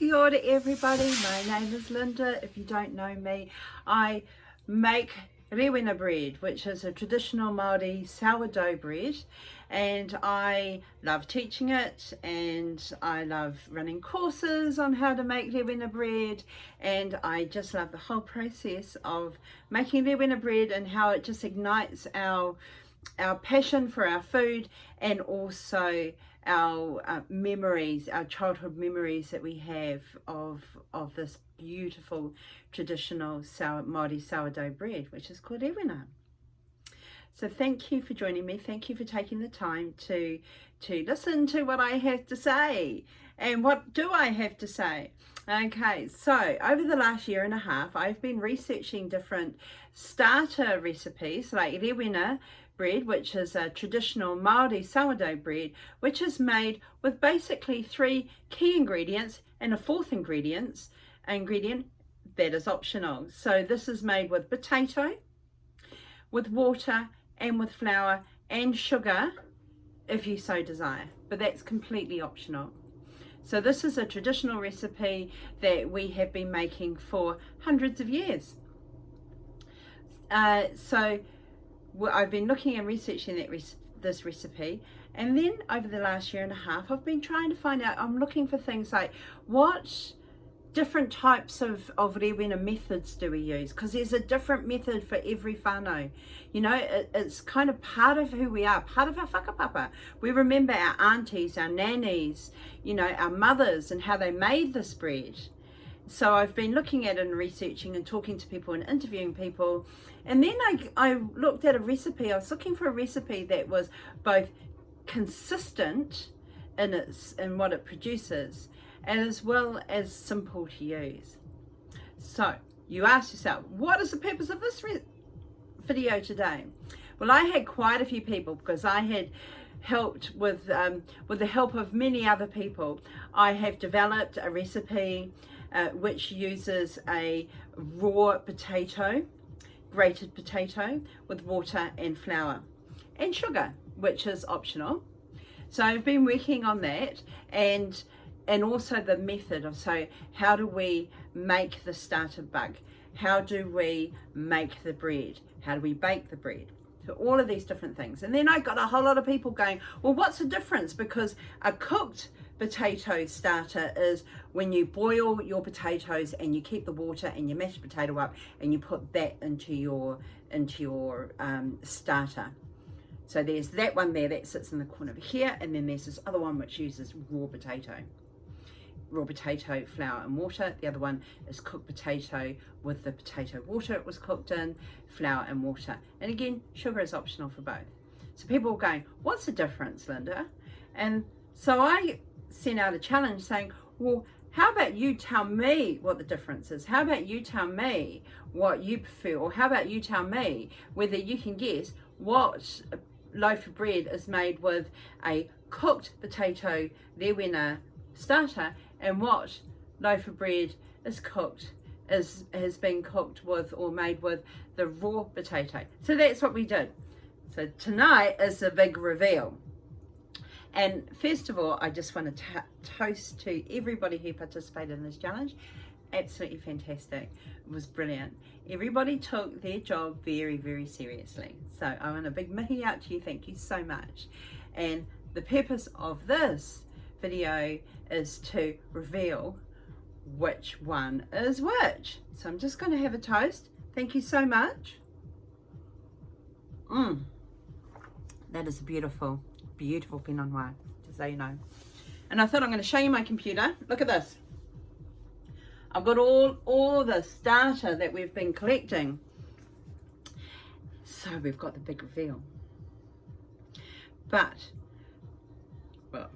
Kia ora everybody, my name is Lynda. If you don't know me, I make Rewena bread, which is a traditional Māori sourdough bread, and I love teaching it, and I love running courses on how to make Rewena bread, and I just love the whole process of making Rewena bread and how it just ignites our passion for our food, and also our memories, our childhood memories that we have of this beautiful traditional Māori sourdough bread, which is called Rewena. So thank you for joining me. Thank you for taking the time to listen to what I have to say. And what do I have to say? Okay, so over the last year and a half, I've been researching different starter recipes like Rewena bread, which is a traditional Māori sourdough bread, which is made with basically 3 key ingredients and a 4th ingredient that is optional. So this is made with potato, with water, and with flour and sugar if you so desire, but that's completely optional. So this is a traditional recipe that we have been making for hundreds of years. I've been looking and researching this recipe, and then over the last year and a half I've been trying to find out, I'm looking for things like what different types of Rewena methods do we use, because there's a different method for every whānau. You know, it's kind of part of who we are, part of our whakapapa. We remember our aunties, our nannies, you know, our mothers, and how they made this bread. So I've been looking at it and researching and talking to people and interviewing people, and then I looked at a recipe. I was looking for a recipe that was both consistent in what it produces, and as well as simple to use. So you ask yourself, what is the purpose of this video today? Well, I had quite a few people, because I had helped with the help of many other people. I have developed a recipe which uses a raw potato, grated potato, with water and flour and sugar, which is optional. So I've been working on that, and also the method of, so how do we make the starter bug? How do we make the bread? How do we bake the bread? So all of these different things. And then I got a whole lot of people going, well, what's the difference? Because a cooked potato starter is when you boil your potatoes and you keep the water and you mash the potato up and you put that into your starter. So there's that one there that sits in the corner over here, and then there's this other one which uses raw potato, flour and water. The other one is cooked potato with the potato water it was cooked in, flour and water. And again, sugar is optional for both. So people were going, what's the difference, Lynda? And so I sent out a challenge saying, well, how about you tell me what the difference is? How about you tell me what you prefer? Or how about you tell me whether you can guess what loaf of bread is made with a cooked potato Rewena starter, and what loaf of bread is has been cooked with or made with the raw potato. So that's what we did. So tonight is the big reveal. And first of all, I just want to toast to everybody who participated in this challenge. Absolutely fantastic. It was brilliant. Everybody took their job very, very seriously. So I want a big mihi out to you. Thank you so much. And the purpose of this video is to reveal which one is which. So I'm just going to have a toast. Thank you so much. That is a beautiful, beautiful Pinot Noir, just so you know. And I thought I'm going to show you my computer. Look at this. I've got all the starter that we've been collecting. So we've got the big reveal. But, well,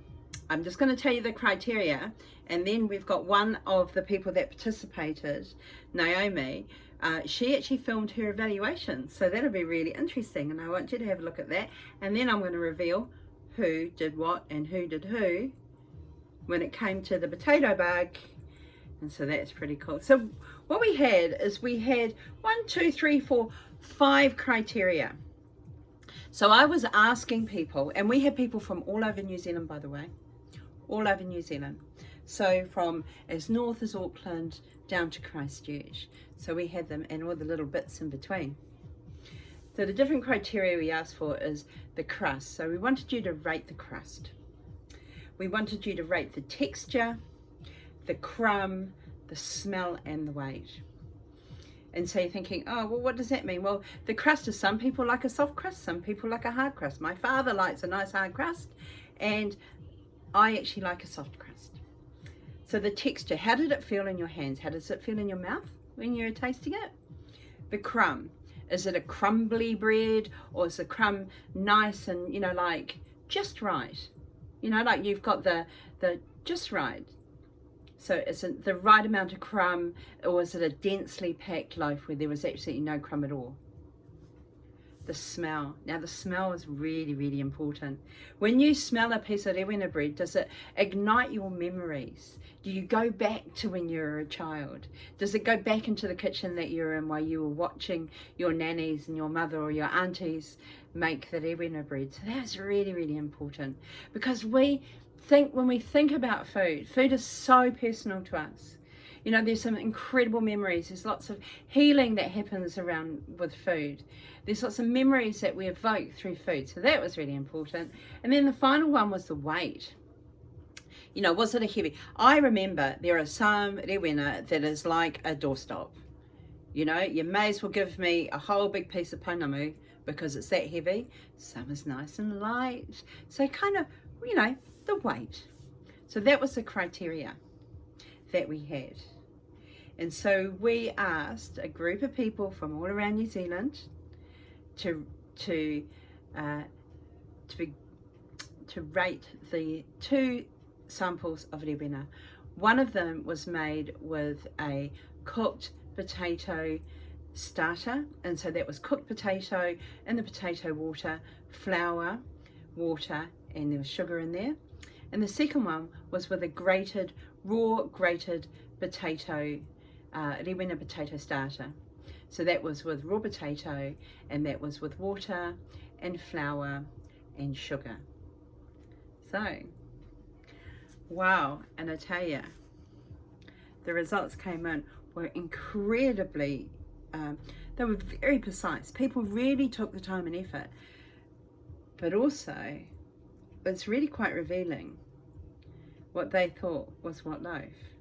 I'm just going to tell you the criteria, and then we've got one of the people that participated, Naomi. She actually filmed her evaluation, so that'll be really interesting, and I want you to have a look at that. And then I'm going to reveal who did what and who did who when it came to the potato bug. And so that's pretty cool. So what we had is we had 5 criteria. So I was asking people, and we had people from all over New Zealand, by the way, all over New Zealand. So from as north as Auckland down to Christchurch. So we had them and all the little bits in between. So the different criteria we asked for is the crust. So we wanted you to rate the crust. We wanted you to rate the texture, the crumb, the smell and the weight. And so you're thinking, oh, well, what does that mean? Well, the crust is, some people like a soft crust, some people like a hard crust. My father likes a nice hard crust, and I actually like a soft crust. So the texture, how did it feel in your hands? How does it feel in your mouth when you're tasting it? The crumb, is it a crumbly bread, or is the crumb nice and, you know, like just right? You know, like you've got the just right. So is it the right amount of crumb, or is it a densely packed loaf where there was absolutely no crumb at all? The smell. Now the smell is really, really important. When you smell a piece of Rewena bread, does it ignite your memories? Do you go back to when you were a child? Does it go back into the kitchen that you were in while you were watching your nannies and your mother or your aunties make the Rewena bread? So that's really, really important, because when we think about food is so personal to us. You know, there's some incredible memories. There's lots of healing that happens around with food. There's lots of memories that we evoke through food. So that was really important. And then the final one was the weight. You know, was it a heavy? I remember there are some Rewena that is like a doorstop. You know, you may as well give me a whole big piece of pounamu because it's that heavy. Some is nice and light. So kind of, you know, the weight. So that was the criteria that we had. And so we asked a group of people from all around New Zealand to rate the 2 samples of Rewena. One of them was made with a cooked potato starter, and so that was cooked potato in the potato water, flour, water, and there was sugar in there. And the second one was with a raw grated potato, Rewena potato starter. So that was with raw potato, and that was with water and flour and sugar. So, wow, and I tell you, the results came in were incredibly, they were very precise. People really took the time and effort, but also it's really quite revealing what they thought was what loaf.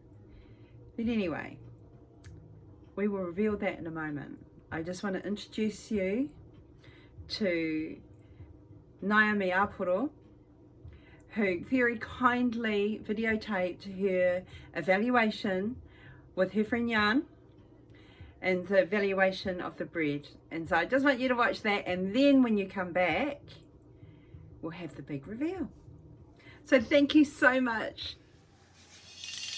But anyway, we will reveal that in a moment. I just want to introduce you to Naomi Aporo, who very kindly videotaped her evaluation with her friend Jan and the evaluation of the bread. And so I just want you to watch that, and then when you come back, we'll have the big reveal. So thank you so much.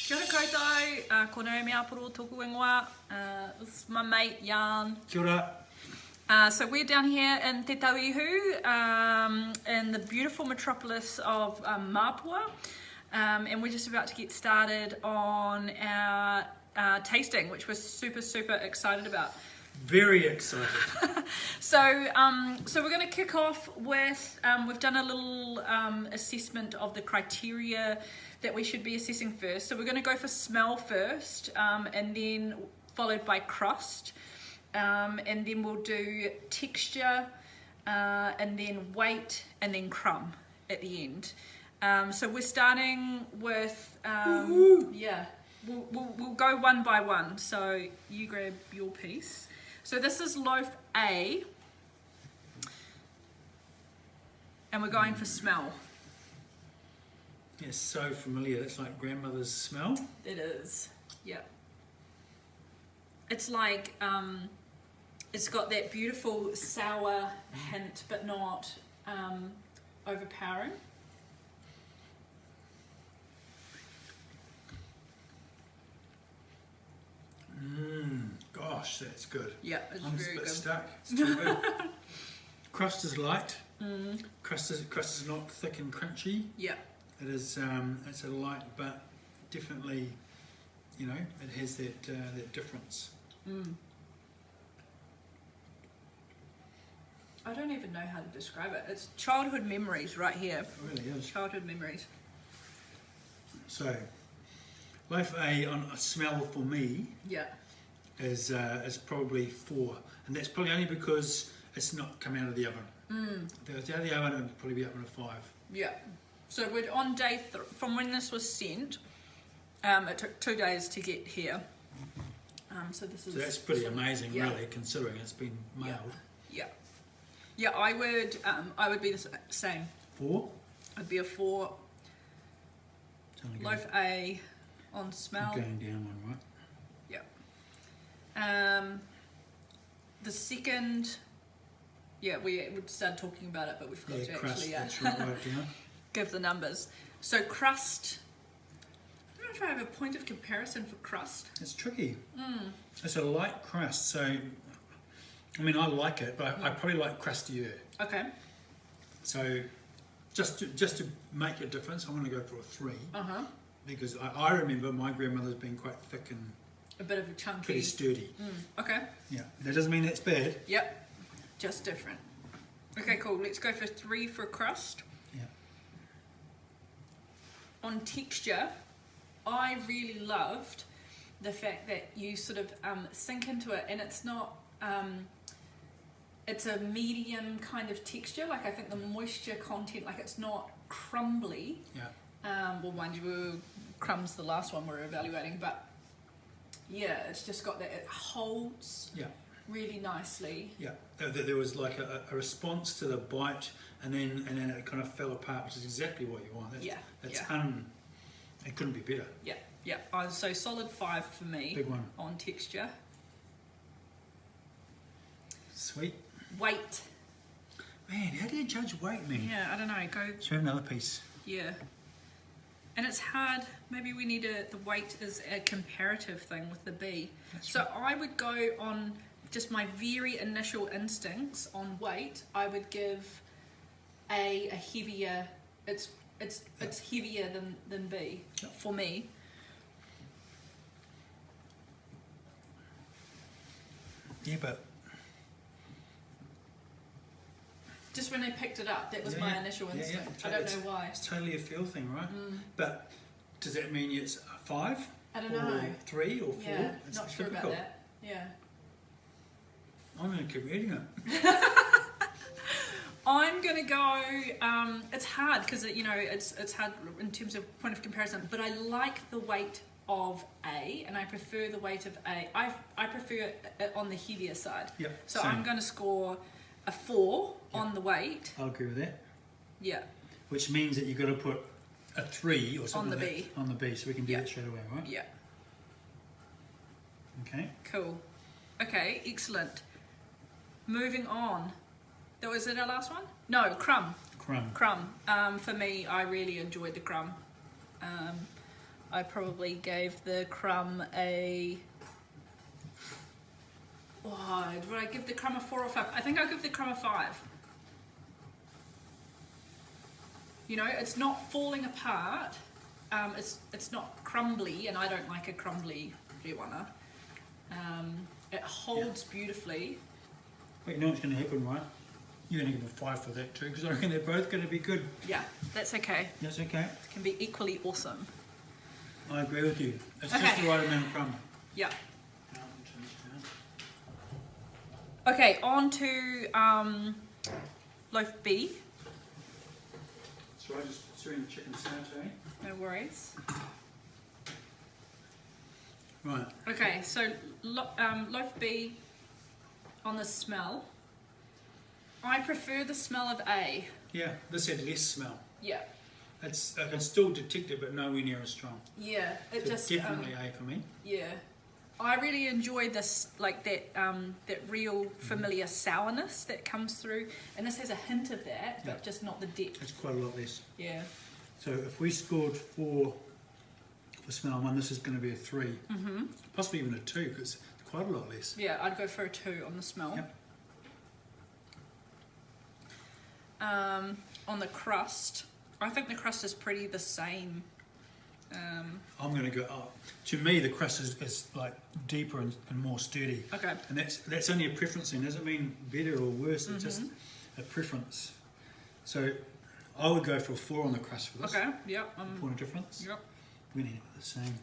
Kia ora koutou, ko Naomi Aporo tōku ingoa. This is my mate Jan. Kia ora. So we're down here in Te Tauihu, in the beautiful metropolis of Mapua, and we're just about to get started on our tasting, which we're super, super excited about. Very excited. So we're going to kick off with, we've done a little assessment of the criteria that we should be assessing first. So we're going to go for smell first, and then followed by crust, and then we'll do texture, and then weight, and then crumb at the end. So we're starting with, yeah, we'll go one by one. So you grab your piece. So this is loaf A, and we're going for smell. It's so familiar. It's like grandmother's smell. It is, yeah. It's like, it's got that beautiful sour hint, but not overpowering. Gosh, that's good. Yeah, it's I'm very a bit good. stuck. It's too good. Crust is light. Crust is not thick and crunchy. Yeah. It is. It's a light, but definitely, you know, it has that that difference. I don't even know how to describe it. It's childhood memories right here. It really is. Childhood memories. So, Loaf A on a smell for me Yeah. is probably 4, and that's probably only because it's not come out of the oven. If it was out of the oven, it would probably be up in a 5. Yeah. So we're on day from when this was sent. It took 2 days to get here. So this is. So that's pretty amazing, yeah. really, considering it's been mailed. Yeah. Yeah, I would be the same. 4. I'd be a 4. It's only Loaf A on smell. going down one, right? Yeah. The second. Yeah, we would start talking about it, but we forgot to Crust, actually that's right, right down. give the numbers. So crust. I don't know if I have a point of comparison for crust. It's tricky. It's a light crust, so I mean I like it, but I probably like crustier. Okay. So just to make a difference, I'm going to go for a 3 because I remember my grandmother's being quite thick and A bit of a chunky. pretty sturdy. Okay. Yeah, that doesn't mean that's bad. Yep. Just different. Okay, cool. Let's go for 3 for crust. Yeah. On texture, I really loved the fact that you sort of sink into it, and it's not. It's a medium kind of texture. Like I think the moisture content, like it's not crumbly. Yeah. Well, mind you, crumbs the last one we're evaluating, but yeah, it's just got that. It holds. Yeah. Really nicely. Yeah. There was like a response to the bite, and then it kind of fell apart, which is exactly what you want. That's it couldn't be better. Yeah, yeah. So solid 5 for me. Big one. On texture. Sweet. Weight. Man, how do you judge weight, man? Yeah, I don't know. Should we have another piece? Yeah. And it's hard. Maybe we need the weight is a comparative thing with the B. So I would go on just my very initial instincts on weight. I would give a heavier. It's heavier than B for me. Yeah, but just when I picked it up, that was my initial instinct. I don't know why. It's totally a feel thing, right? But does that mean it's a 5? I don't know. 3 or 4? Yeah, it's not sure difficult. about that. Yeah. I'm going to keep reading it. I'm gonna go. It's hard because it's hard in terms of point of comparison. But I like the weight of A, and I prefer the weight of A. I prefer it on the heavier side. Yep. So same. I'm going to score a 4 on the weight. I'll agree with that. Yeah. Which means that you've got to put a 3 or something On the like B. that on the B, so we can do that straight away, right? Yeah. Okay. Cool. Okay. Excellent. Moving on. That was it. Our last one? No, crumb. Crumb. For me, I really enjoyed the crumb. I probably gave the crumb a. Oh, would I give the crumb a 4 or 5? I think I'll give the crumb a 5. You know, it's not falling apart. It's not crumbly, and I don't like a crumbly Rewena. It holds beautifully. But you know what's going to happen, right? You're going to give a 5 for that too, because I reckon they're both going to be good. Yeah, that's okay. That's okay. It can be equally awesome. I agree with you. It's Okay. just the right amount of crumb. Yeah. Okay, on to loaf B. So I just threw in the chicken satay. No worries. Right. Okay, so loaf B on the smell. I prefer the smell of A. Yeah, this had less smell. Yeah. I can still detect it, but nowhere near as strong. Yeah, it So just definitely A for me. yeah. I really enjoy this, like that real familiar sourness that comes through, and this has a hint of that, but just not the depth. It's quite a lot less. Yeah. So if we scored 4 for smell one, this is going to be a 3. Mm-hmm. Possibly even a 2, because it's quite a lot less. Yeah, I'd go for a 2 on the smell. Yep. On the crust, I think the crust is pretty the same. I'm going to go up. To me, the crust is like deeper and more sturdy. Okay. And that's only a preference thing. It doesn't mean better or worse. It's just a preference. So I would go for a 4 on the crust for this. Okay. Yep. Point of difference. Yep. We need to put the same.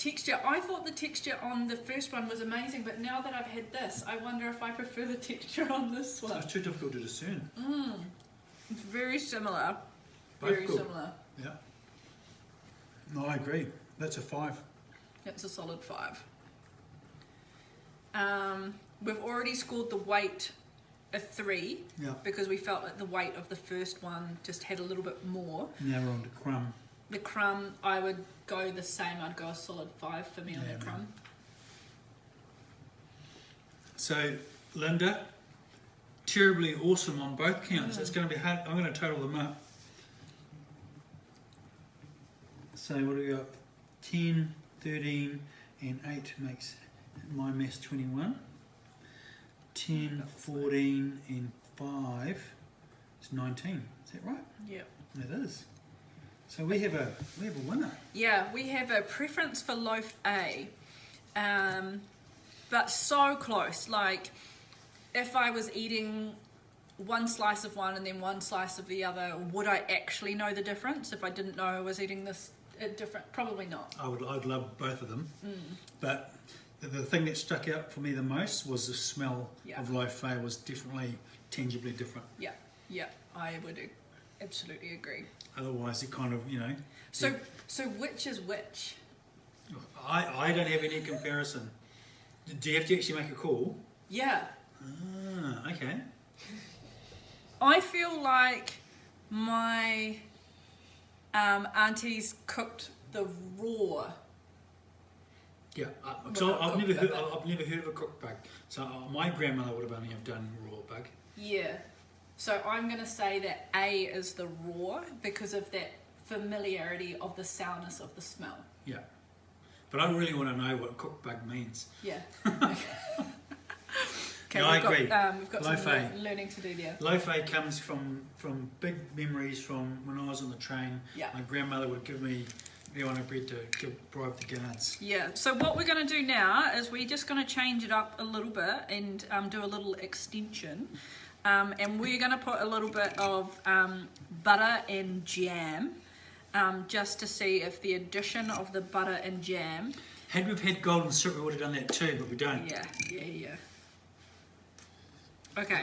Texture. I thought the texture on the first one was amazing, but now that I've had this, I wonder if I prefer the texture on this one. So it's too difficult to discern. It's very similar. Both Very good. similar. Yeah. No, I agree. That's a 5. It's a solid 5. We've already scored the weight a 3 because we felt like the weight of the first one just had a little bit more. Now we're on to crumb. The crumb, I would go the same. I'd go a solid 5 for me on the crumb. So, Lynda, terribly awesome on both counts. It's going to be hard. I'm going to total them up. So what do we got? 10, 13 and 8 makes my mess 21. 10, 14 and 5 is 19. Is that right? Yep. It is. So we have a winner. Yeah, we have a preference for loaf A, but so close. Like, if I was eating one slice of one and then one slice of the other, would I actually know the difference if I didn't know I was eating this different? Probably not. I'd love both of them, but the thing that stuck out for me the most was the smell of loaf A was definitely tangibly different. Yeah, I would absolutely agree. Otherwise, it kind of, So which is which? I don't have any comparison. Do you have to actually make a call? Yeah. Ah, okay. I feel like my aunties cooked the raw. Yeah, so I've never heard of a cooked bug. So my grandmother would have only have done raw bug. Yeah. So I'm going to say that A is the raw because of that familiarity of the sourness of the smell. Yeah. But I really want to know what cooked bug means. Yeah. Okay, no, I agree. We've got Loaf some A. learning to do there. Loaf A comes from big memories from when I was on the train. Yeah. My grandmother would give me on a bread to bribe the guards. Yeah, so what we're going to do now is we're just going to change it up a little bit and do a little extension. And we're going to put a little bit of butter and jam just to see if the addition of the butter and jam... Had we had golden syrup, we would have done that too, but we don't. Yeah. Okay.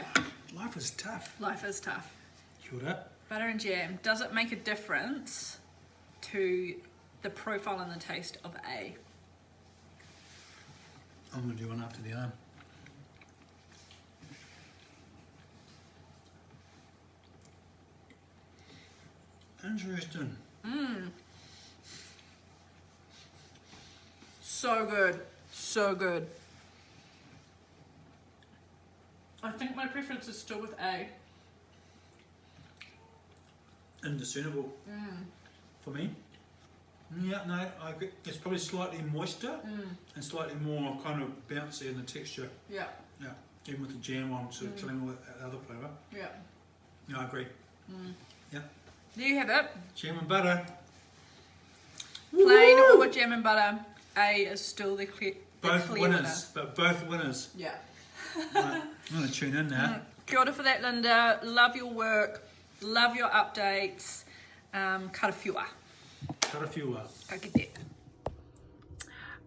Life is tough. Life is tough. Kia ora. Butter and jam. Does it make a difference to the profile and the taste of A? I'm going to do one after the other. Interesting. So good. So good. I think my preference is still with A. Indiscernible for me. Yeah, no, I agree. It's probably slightly moister and slightly more kind of bouncy in the texture. Yeah. Yeah, even with the jam on, sort of killing all that other flavour. Yeah. Yeah, I agree. Yeah. There you have it. Jam and butter. Plain or with jam and butter, A is still the clear Both winner. winners, but both winners. Yeah. Right, I'm going to tune in now. Kia ora for that, Lynda. Love your work. Love your updates. Karawhiua. Karawhiua. Ka kite.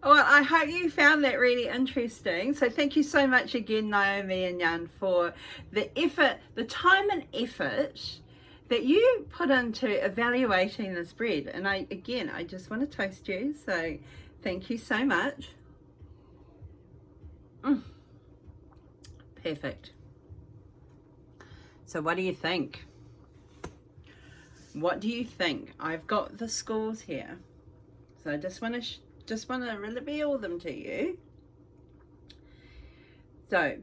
Well, I hope you found that really interesting. So thank you so much again, Naomi and Jan, for the effort, the time and effort that you put into evaluating this bread. And I just want to toast you. So thank you so much. Perfect. So what do you think? What do you think? I've got the scores here. So I just want to reveal them to you. So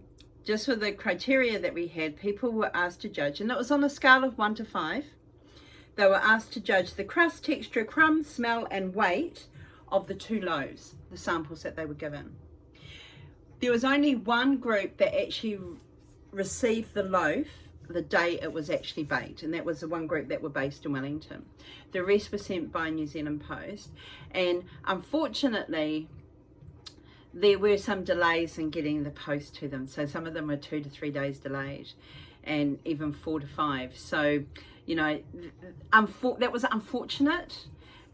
just for the criteria that we had, people were asked to judge, and it was on a scale of 1 to 5. They were asked to judge the crust, texture, crumb, smell and weight of the 2 loaves, the samples that they were given. There was only one group that actually received the loaf the day it was actually baked, and that was the one group that were based in Wellington. The rest were sent by New Zealand Post, and unfortunately there were some delays in getting the post to them, so some of them were 2 to 3 days delayed, and even 4 to 5. So that was unfortunate,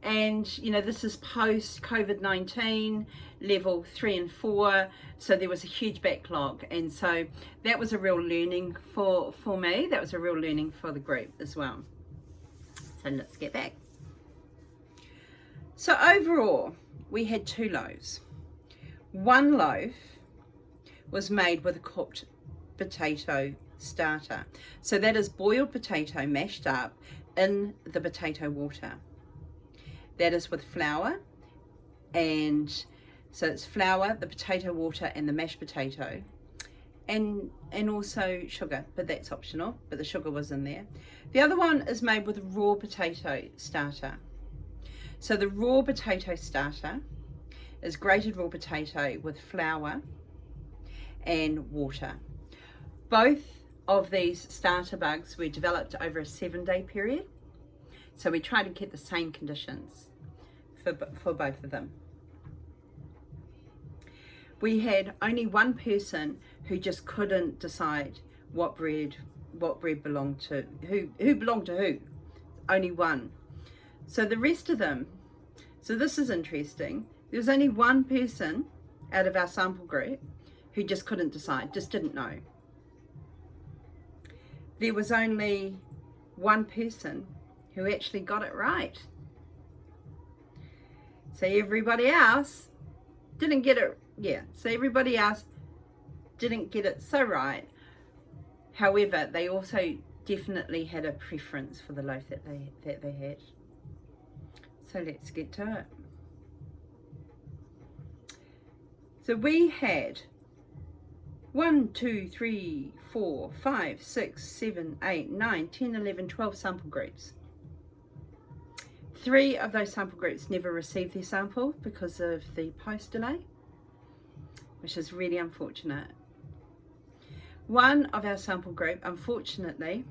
And you know, this is post COVID-19, level 3 and 4, so there was a huge backlog, and so that was a real learning for me. That was a real learning for the group as well. So let's get back. So overall, we had 2 loaves. One loaf was made with a cooked potato starter. So that is boiled potato mashed up in the potato water. That is with flour, and so it's flour, the potato water, and the mashed potato, and also sugar, but that's optional, but the sugar was in there. The other one is made with raw potato starter. So the raw potato starter is grated raw potato with flour and water. Both of these starter bugs were developed over a 7-day period. So we try to get the same conditions for both of them. We had only one person who just couldn't decide what bread belonged to who belonged to who. Only one. So the rest of them, so this is interesting. There was only one person out of our sample group who just couldn't decide, just didn't know. There was only one person who actually got it right. So everybody else didn't get it, so everybody else didn't get it so right. However, they also definitely had a preference for the loaf that they had. So let's get to it. So we had 1, 2, 3, 4, 5, 6, 7, 8, 9, 10, 11, 12 sample groups. 3 of those sample groups never received their sample because of the post delay, which is really unfortunate. One of our sample group, unfortunately,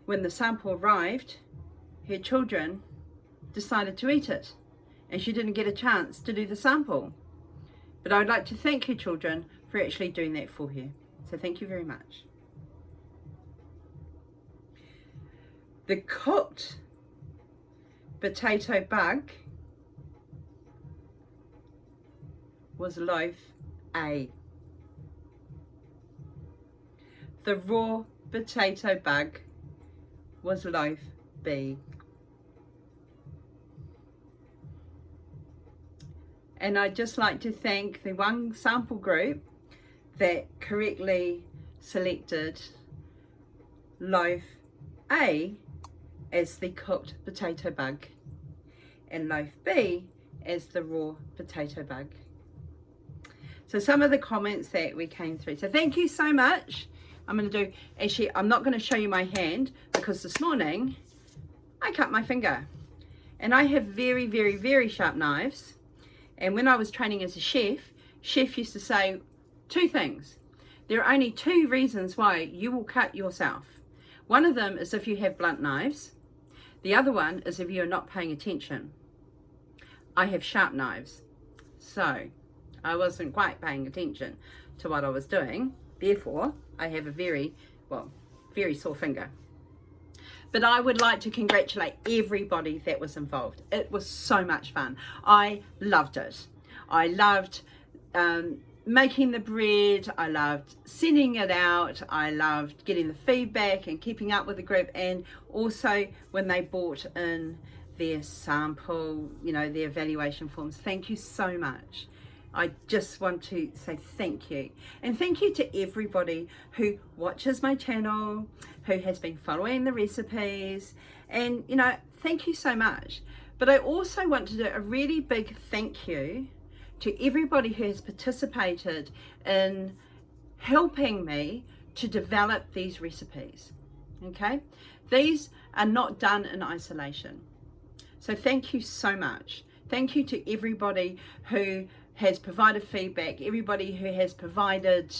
when the sample arrived, her children decided to eat it, and she didn't get a chance to do the sample. But I would like to thank her children for actually doing that for her. So thank you very much. The cooked potato bug was loaf A. The raw potato bug was loaf B. And I'd just like to thank the one sample group that correctly selected loaf A as the cooked potato bug and loaf B as the raw potato bug. So some of the comments that we came through. So thank you so much. I'm going to do, actually, I'm not going to show you my hand because this morning I cut my finger. And I have very, very, very sharp knives. And when I was training as a chef used to say 2 things. There are only 2 reasons why you will cut yourself. One of them is if you have blunt knives. The other one is if you're not paying attention. I have sharp knives, so I wasn't quite paying attention to what I was doing. Therefore, I have a very sore finger. But I would like to congratulate everybody that was involved. It was so much fun. I loved it. I loved making the bread. I loved sending it out. I loved getting the feedback and keeping up with the group. And also when they brought in their sample, their evaluation forms. Thank you so much. I just want to say thank you. And thank you to everybody who watches my channel, who has been following the recipes. And, thank you so much. But I also want to do a really big thank you to everybody who has participated in helping me to develop these recipes. Okay? These are not done in isolation. So thank you so much. Thank you to everybody who has provided feedback, everybody who has provided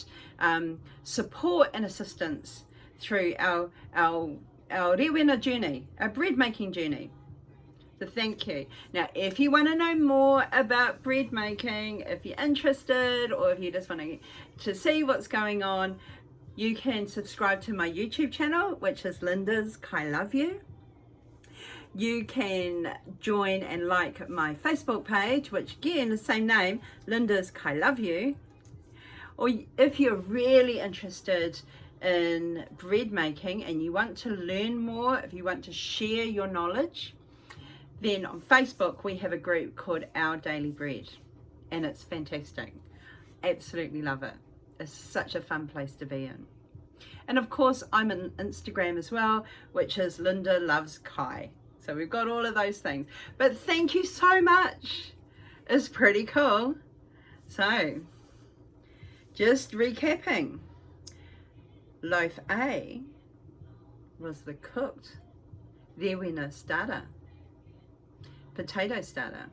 support and assistance through our Rewena journey, our bread making journey. So thank you. Now, if you want to know more about bread making, if you're interested, or if you just want to see what's going on, you can subscribe to my YouTube channel, which is Lynda's I Love You. you can join and like my Facebook page, which again, the same name, Lynda's I Love You. Or if you're really interested in bread making and you want to learn more, if you want to share your knowledge, then on Facebook we have a group called Our Daily Bread, and it's fantastic. Absolutely love it. It's such a fun place to be in. And of course I'm on Instagram as well, which is Lynda Loves Kai. So we've got all of those things. But thank you so much. It's pretty cool. So just recapping. Loaf A was the cooked Rewena starter, potato starter.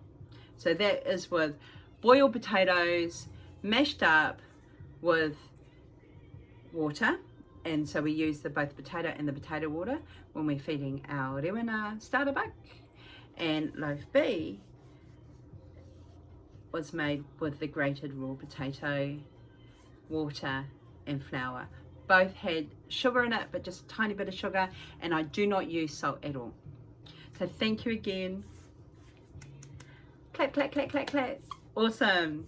So that is with boiled potatoes mashed up with water, and so we use both potato and the potato water when we're feeding our Rewena starter buck. And loaf B was made with the grated raw potato, water and flour. Both had sugar in it, but just a tiny bit of sugar, and I do not use salt at all. So thank you again. Clap, clap, clap, clap, clap. Awesome.